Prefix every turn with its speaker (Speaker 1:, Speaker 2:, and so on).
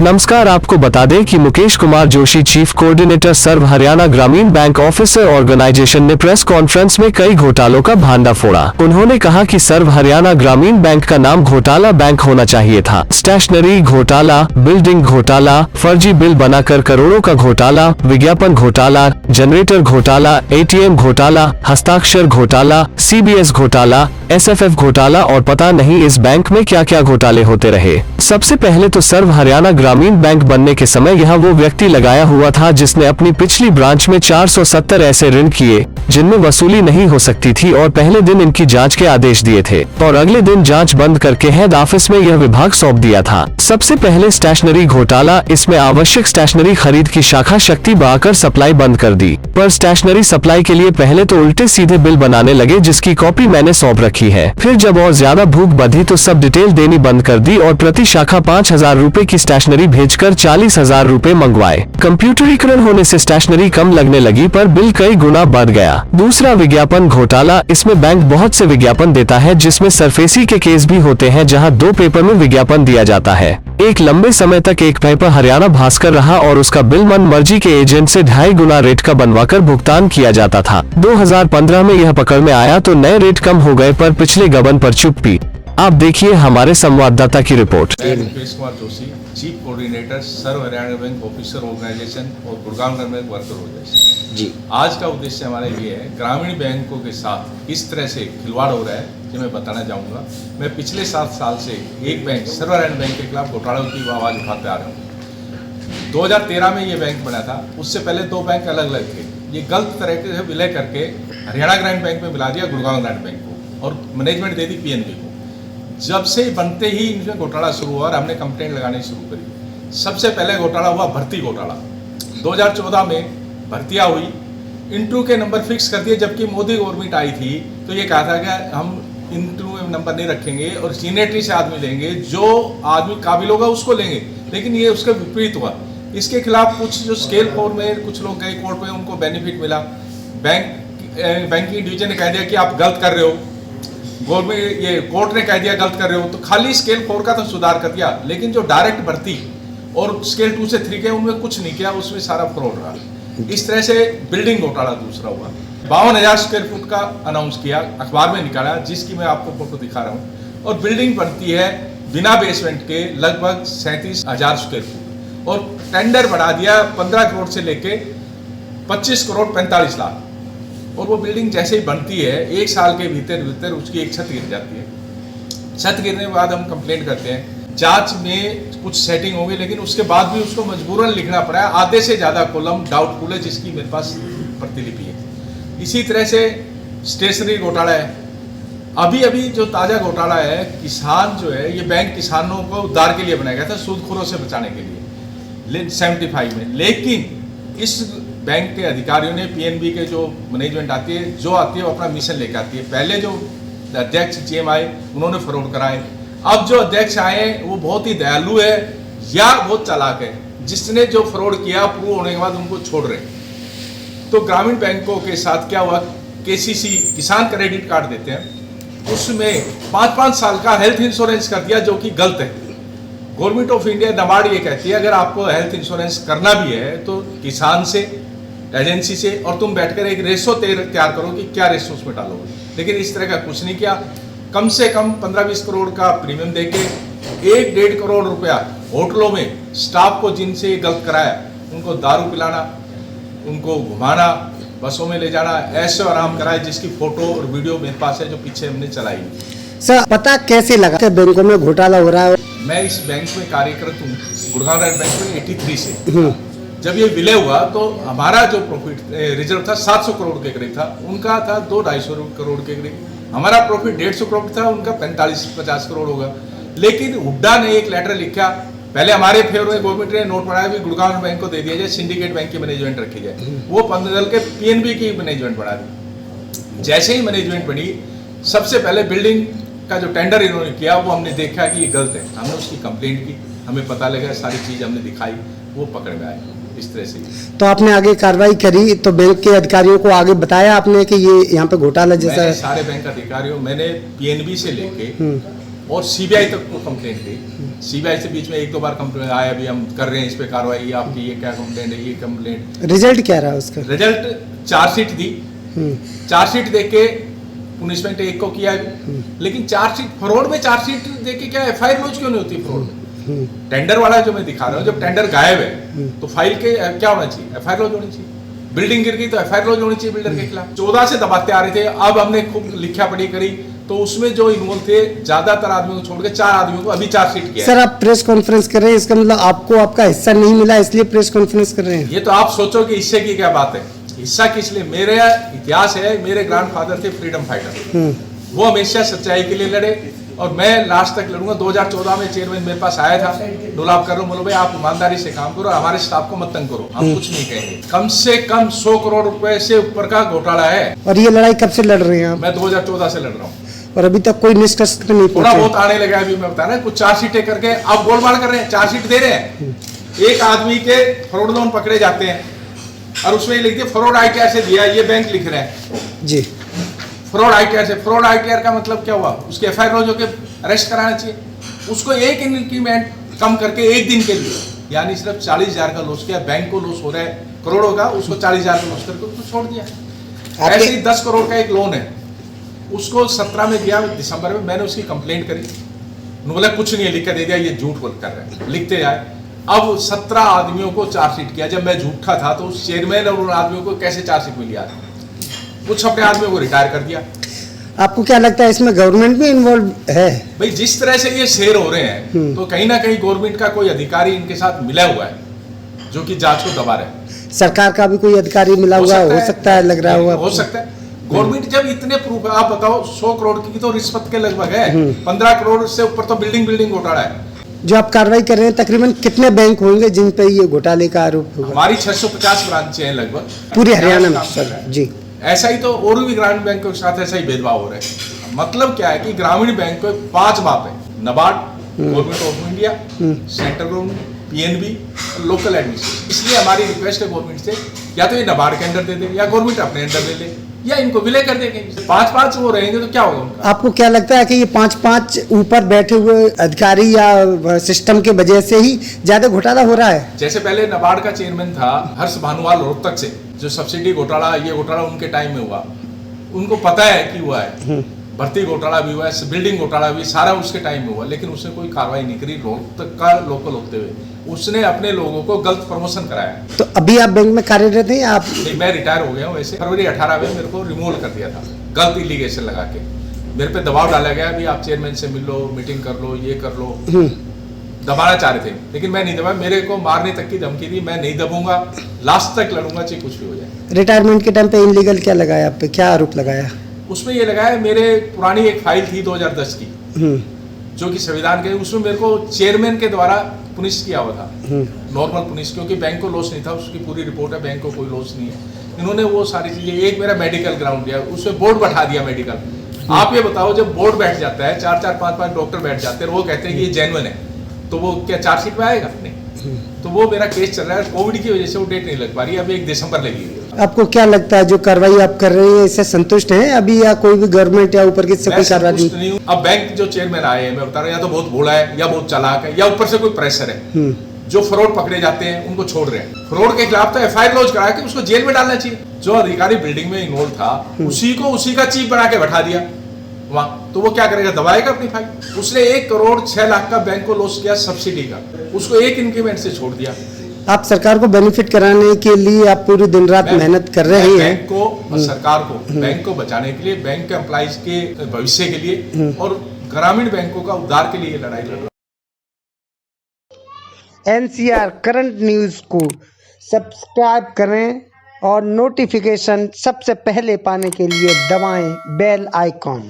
Speaker 1: नमस्कार, आपको बता दें कि मुकेश कुमार जोशी, चीफ कोऑर्डिनेटर सर्व हरियाणा ग्रामीण बैंक ऑफिसर ऑर्गेनाइजेशन ने प्रेस कॉन्फ्रेंस में कई घोटालों का भांडा फोड़ा। उन्होंने कहा कि सर्व हरियाणा ग्रामीण बैंक का नाम घोटाला बैंक होना चाहिए था। स्टेशनरी घोटाला, बिल्डिंग घोटाला, फर्जी बिल बनाकर करोड़ों का घोटाला, विज्ञापन घोटाला, जनरेटर घोटाला, ATM घोटाला, हस्ताक्षर घोटाला, CBS घोटाला, SFF घोटाला और पता नहीं इस बैंक में क्या क्या घोटाले होते रहे। सबसे पहले तो सर्व हरियाणा ग्रामीण बैंक बनने के समय यह वो व्यक्ति लगाया हुआ था जिसने अपनी पिछली ब्रांच में 470 ऐसे ऋण किए जिनमें वसूली नहीं हो सकती थी और पहले दिन इनकी जांच के आदेश दिए थे और अगले दिन जांच बंद करके हेड ऑफिस में यह विभाग सौंप दिया था। सबसे पहले स्टेशनरी घोटाला, इसमें आवश्यक स्टेशनरी खरीद की शाखा शक्ति बहाकर सप्लाई बंद कर दी। पर स्टेशनरी सप्लाई के लिए पहले तो उल्टे सीधे बिल बनाने लगे जिसकी कॉपी मैंने सौंप रखी है। फिर जब और ज्यादा भूख बढ़ी तो सब डिटेल देनी बंद कर दी और प्रति शाखा 5,000 रूपए की स्टेशनरी भेजकर 40,000 रूपए मंगवाए। कंप्यूटरीकरण होने से स्टेशनरी कम लगने लगी पर बिल कई गुना बढ़ गया। दूसरा विज्ञापन घोटाला, इसमें बैंक बहुत से विज्ञापन देता है जिसमें सरफेसी के केस भी होते हैं जहां 2 पेपर में विज्ञापन दिया जाता है। एक लंबे समय तक एक पेपर हरियाणा भास्कर रहा और उसका बिल मन मर्जी के एजेंट से 2.5 गुना रेट का बनवाकर भुगतान किया जाता था। 2015 में यह पकड़ में आया तो नए रेट कम हो गए पर पिछले गबन पर चुप्पी। आप देखिए हमारे संवाददाता की रिपोर्ट।
Speaker 2: मैं मुकेश कुमार जोशी, चीफ कोऑर्डिनेटर सर्व हरियाणा बैंक ऑफिसर ऑर्गेनाइजेशन और गुड़गांव बैंक वर्कर ऑर्गेनाइजेशन जी। आज का उद्देश्य हमारा ये है, ग्रामीण बैंकों के साथ किस तरह से खिलवाड़ हो रहा है ये मैं बताना चाहूँगा। मैं पिछले 7 साल से एक बैंक सर्व हरियाणा बैंक के खिलाफ घोटालों की आवाज़ उठाते आ रहा हूँ। 2013 में ये बैंक बना था, उससे पहले 2 बैंक अलग अलग थे। ये गलत तरीके से विलय करके हरियाणा ग्रामीण बैंक में मिला दिया गुड़गांव ग्रामीण बैंक को और मैनेजमेंट दे दी PNB को। जब से बनते ही इनमें घोटाला शुरू हुआ और हमने कंप्लेंट लगानी शुरू करी। सबसे पहले घोटाला हुआ भर्ती घोटाला। 2014 में भर्तियां हुई, इंटरव्यू के नंबर फिक्स कर दिए, जबकि मोदी गवर्नमेंट आई थी तो ये कहा था कि हम इंटरव्यू में नंबर नहीं रखेंगे और सीनियरिटी से आदमी लेंगे, जो आदमी काबिल होगा उसको लेंगे, लेकिन ये उसका विपरीत हुआ। इसके खिलाफ कुछ जो स्केल 4 में कुछ लोग गए कोर्ट में, उनको बेनिफिट मिला। बैंकिंग डिवीजन ने कह दिया कि आप गलत कर रहे हो, गवर्नमेंट ये कोर्ट ने कह दिया गलत कर रहे हो, तो खाली स्केल 4 का तो सुधार कर दिया, लेकिन जो डायरेक्ट भर्ती और स्केल 2 से 3 के उनमें कुछ नहीं किया, उसमें सारा फ्रॉड रहा। इस तरह से बिल्डिंग घोटाला दूसरा हुआ। 52,000 स्क्वायर फुट का अनाउंस किया, अखबार में निकाला, जिसकी मैं आपको फोटो दिखा रहा हूँ। और बिल्डिंग बनती है बिना बेसमेंट के लगभग 37,000 स्क्वायर फुट और टेंडर बढ़ा दिया 15 करोड़ से लेके 25 करोड़ 45 लाख। और वो बिल्डिंग जैसे ही बनती है 1 साल के भीतर उसकी एक छत गिर जाती है। छत गिरने के बाद हम कंप्लेंट करते हैं, जांच में कुछ सेटिंग होगी, लेकिन उसके बाद भी उसको मजबूरन लिखना पड़ा है। आधे से ज़्यादा कॉलम डाउटफुल है, जिसकी मेरे पास प्रतिलिपि है। इसी तरह से स्टेशनरी घोटाला है। अभी जो ताज़ा घोटाला है, किसान जो है, ये बैंक किसानों को उद्धार के लिए बनाया गया था, सूदखोरों से बचाने के लिए 75 में। लेकिन इस बैंक के अधिकारियों ने PNB के जो मैनेजमेंट आती है वो अपना मिशन लेकर आती है। पहले जो अध्यक्ष GM आए उन्होंने फ्रॉड कराए। अब जो अध्यक्ष आए वो बहुत ही दयालु है या बहुत चालाक है, जिसने जो फ्रॉड किया प्रूव होने के बाद उनको छोड़ रहे। तो ग्रामीण बैंकों के साथ क्या हुआ, KCC किसान क्रेडिट कार्ड देते हैं, उसमें 5-5 साल का हेल्थ इंश्योरेंस कर दिया, जो कि गलत है। गवर्नमेंट ऑफ इंडिया नाबार्ड ये कहती है अगर आपको हेल्थ इंश्योरेंस करना भी है तो किसान से, एजेंसी से, और तुम बैठकर एक रेशो तैयार करो कि क्या रेशो उसमें डालोगे। लेकिन इस तरह का कुछ नहीं किया। कम से कम 15-20 करोड़ का प्रीमियम देके 1-1.5 करोड़ रुपया होटलों में स्टाफ को जिनसे ये गलत कराया, उनको दारू पिलाना, उनको घुमाना, बसों में ले जाना, ऐसे आराम कराए, जिसकी फोटो और वीडियो मेरे पास है, जो पीछे हमने चलाई।
Speaker 3: सर, पता कैसे लगा कि बैंकों में घोटाला हो रहा है?
Speaker 2: मैं इस बैंक में कार्यरत हूँ, गुड़गांव बैंक में 83 से। जब ये विलय हुआ तो हमारा जो प्रॉफिट रिजर्व था 700 करोड़ के करीब था, उनका था 200-250 करोड़ के करीब। हमारा प्रॉफिट 150 करोड़ था, उनका 45-50 करोड़ होगा। लेकिन हुड्डा ने एक लेटर लिखा, पहले हमारे फेवर में गवर्नमेंट ने नोट बढ़ाया कि गुड़गांव बैंक को दे दिया जाए, सिंडिकेट बैंक की मैनेजमेंट रखी जाए। वो बदल के PNB की मैनेजमेंट बढ़ा दी। जैसे ही मैनेजमेंट बनी, सबसे पहले बिल्डिंग का जो टेंडर इन्होंने किया वो हमने देखा कि ये गलत है, हमने उसकी कंप्लेंट की, हमें पता लगा, सारी चीज़ हमने दिखाई, वो पकड़ में आए। इस तरह से
Speaker 3: तो आपने आगे कार्रवाई करी, तो बैंक के अधिकारियों को आगे बताया आपने कि ये यहाँ पे घोटाला जैसा है?
Speaker 2: सारे बैंक अधिकारियों, मैंने PNB से लेके और CBI तक को कंप्लेंट दी। सीबीआई से बीच में 1-2 बार कंप्लेंट आया, अभी हम कर रहे हैं इस पे कार्रवाई, आपकी ये क्या कंप्लेंट है, ये कंप्लेंट।
Speaker 3: रिजल्ट क्या रहा उसका?
Speaker 2: रिजल्ट चार्जशीट दी, चार्जशीट देख के पुनिशमेंट 1 को किया, लेकिन चार्जशीट फ्रॉड में चार्जशीट देख के क्या एफआईआर लॉन्च क्यों नहीं होती फ्रॉड में? टेंडर वाला जो मैं दिखा रहा हूँ, जब टेंडर गायब है तो फाइल के क्या होना चाहिए? एफआईआर लॉन्च होनी चाहिए। बिल्डिंग गिर गई तो एफआईआर लॉन्च होनी चाहिए बिल्डर के खिलाफ। 14 से दबाते आ रहे थे, अब हमने खूब लिखा पढ़ी करी तो उसमें जो इन्वॉल्व थे ज्यादातर आदमियों को छोड़ के 4 आदमियों को अभी चार्जशीट किया।
Speaker 3: सर आप प्रेस कॉन्फ्रेंस कर रहे हैं, इसका मतलब आपको आपका हिस्सा नहीं मिला इसलिए प्रेस कॉन्फ्रेंस कर रहे हैं?
Speaker 2: ये तो आप सोचो कि हिस्से की क्या बात है। हिस्सा किस लिए? मेरे इतिहास है, मेरे ग्रैंडफादर थे फ्रीडम फाइटर, वो हमेशा सच्चाई के लिए लड़े और मैं लास्ट तक लड़ूंगा। 2014 में चेयरमैन मेरे पास आया था, डोलाप कर लो, बोलो भाई आप ईमानदारी से काम करो, हमारे स्टाफ को मत तंग करो, हम कुछ नहीं कहेंगे। कम से कम 100 करोड़ रुपए से ऊपर का घोटाला है।
Speaker 3: और ये लड़ाई कब से लड़ रहे हैं आप?
Speaker 2: मैं 2014 से लड़ रहा हूँ
Speaker 3: और अभी तक कोई निष्कर्ष पर नहीं
Speaker 2: थोड़ा
Speaker 3: पहुंचे?
Speaker 2: बहुत आने लगा। अभी मैं बता रहा हूँ कुछ चार्जशीटें करके अब गोलमाल कर रहे हैं, चार्जशीट दे रहे हैं। एक आदमी के फ्रॉड लोन पकड़े जाते हैं और उसमें लिख दिया फ्रॉड आईटीआर से दिया, ये बैंक लिख रहे हैं
Speaker 3: जी
Speaker 2: फ्रॉड आईटीआर से। फ्रॉड आईटीआर का मतलब क्या हुआ? उसके एफआईआर लॉन्च होकर अरेस्ट कराना चाहिए। उसको एक इंक्रीमेंट कम करके 1 दिन के लिए, यानी सिर्फ 40,000 का लॉस किया। बैंक को लॉस हो रहा है करोड़ों का, उसको 40,000 का लॉस करके उसको छोड़ दिया। ऐसे ही 10 करोड़ का एक लोन है, उसको 17 में दिया दिसंबर में, मैंने उसकी कंप्लेंट करी, उन्होंने बोला कुछ नहीं है, लिख के दे दिया, ये झूठ बोल कर रहे हैं, लिखते जाए। अब 17 आदमियों को चार्जशीट किया। जब मैं झूठा था तो उस चेयरमैन और उन आदमियों को कैसे चार्जशीट मिली? कुछ अपने आदमियों को रिटायर कर दिया।
Speaker 3: आपको क्या लगता है इसमें गवर्नमेंट भी इन्वॉल्व है?
Speaker 2: भाई जिस तरह से ये शेयर हो रहे हैं तो कहीं ना कहीं गवर्नमेंट का कोई अधिकारी इनके साथ मिला हुआ है जो कि जांच को दबा रहे हैं।
Speaker 3: सरकार का भी कोई अधिकारी मिला हुआ हो सकता है, लग रहा हुआ
Speaker 2: हो सकता है। गवर्नमेंट जब इतने प्रूफ है, आप बताओ 100 करोड़ की तो रिश्वत के लगभग है, 15 करोड़ से ऊपर तो बिल्डिंग घोटाला है।
Speaker 3: जो आप कार्रवाई कर रहे हैं, तकरीबन कितने बैंक होंगे जिन पे ये घोटाले का आरोप होगा?
Speaker 2: हमारी 650 ब्रांचें हैं लगभग
Speaker 3: पूरे हरियाणा में सर जी।
Speaker 2: ऐसा ही तो और भी ग्रामीण बैंकों के साथ ऐसा ही भेदभाव हो रहा है। मतलब क्या है कि ग्रामीण बैंक को 5 बाप है, NABARD, government of India, central government, PNB, local administration. इसलिए हमारी रिक्वेस्ट है गवर्नमेंट से, या तो ये नबार्ड के अंडर दे दे या गवर्नमेंट अपने अंडर ले ले या इनको विलय कर देंगे। 5-5 वो रहेंगे तो क्या होगा उनका?
Speaker 3: आपको क्या लगता है कि ये 5-5 ऊपर बैठे हुए अधिकारी या सिस्टम के वजह से ही ज्यादा घोटाला हो रहा है?
Speaker 2: जैसे पहले नबार्ड का चेयरमैन था हर्ष भानुवाल रोहतक से, जो सब्सिडी घोटाला, ये घोटाला उनके टाइम में हुआ, उनको पता है कि हुआ है। भर्ती घोटाला भी हुआ है, बिल्डिंग घोटाला भी, सारा उसके टाइम में हुआ, लेकिन उसने कोई कार्रवाई नहीं करी। रोहतक का लोकल होते हुए उसने अपने लोगों को गलत प्रमोशन कराया।
Speaker 3: तो अभी आप बैंक में कार्यरत हैं? आप
Speaker 2: नहीं, मैं रिटायर हो गया हूँ। वैसे फरवरी 18 में मेरे को रिमूवल कर दिया था, गलत इलीगेशन लगा के मेरे पे दबाव डाला गया, भी आप चेयरमैन से मिल लो, मीटिंग कर लो, ये कर लो, दबाना चाह रहे थे, लेकिन मैं नहीं दबा। मेरे को मारने तक की धमकी दी, मैं नहीं दबूंगा, लास्ट तक लड़ूंगा, चाहे कुछ भी हो जाए।
Speaker 3: रिटायरमेंट के टाइम पे इनलीगल क्या लगाया आप पे, क्या आरोप लगाया?
Speaker 2: उसमें ये लगाया, मेरे पुरानी एक फाइल थी 2010 की जो कि संविधान के, उसमें मेरे को चेयरमैन के द्वारा पुनिश किया हुआ था, नॉर्मल पुनिश, क्योंकि बैंक को लॉस नहीं था, उसकी पूरी रिपोर्ट है, बैंक को कोई लॉस नहीं है। इन्होंने वो सारी चीजें, एक मेरा मेडिकल ग्राउंड दिया, उसमें बोर्ड बैठा दिया मेडिकल। आप ये बताओ, जब बोर्ड बैठ जाता है, 4-4, 5-5 डॉक्टर बैठ जाते हैं, वो कहते हैं कि ये जेन्युइन है, तो वो क्या चार्जशीट में आएगा? नहीं। तो वो मेरा केस चल रहा है, कोविड की वजह से वो डेट नहीं लग पा रही, अभी 1 दिसंबर लगी हुई है।
Speaker 3: आपको क्या लगता है जो कार्रवाई आप कर रहे हैं इससे संतुष्ट हैं अभी, या कोई भी गवर्नमेंट या ऊपर की से कोई कार्रवाई
Speaker 2: नहीं हूँ? अब बैंक जो चेयरमैन आए हैं, मैं बता रहा हूँ, या तो बहुत भोला है, या बहुत चालाक है, या ऊपर से कोई प्रेशर है। जो फ्रॉड पकड़े जाते हैं उनको छोड़ रहे हैं। फ्रॉड के खिलाफ तो एफआईआर लॉन्च करा के उसको जेल में डालना चाहिए। जो अधिकारी बिल्डिंग में इन्वॉल्व था उसी का चीफ बना के बैठा दिया वहां, तो वो क्या करेगा? दबाएगा अपनी फाइल। उसने 1 करोड़ 6 लाख का बैंक को लॉस किया सब्सिडी का, उसको एक इंक्रीमेंट से छोड़ दिया।
Speaker 3: आप सरकार को बेनिफिट कराने के लिए आप पूरी दिन रात मेहनत कर रहे हैं।
Speaker 2: बैंक को और सरकार को, बैंक को बचाने के लिए, बैंक के एम्प्लॉइज के भविष्य के लिए और ग्रामीण बैंकों का उद्धार के लिए लड़ाई लड़ रहा है।
Speaker 3: NCR करंट न्यूज़ को सब्सक्राइब करें और नोटिफिकेशन सबसे पहले पाने के लिए दबाएं बेल आइकॉन।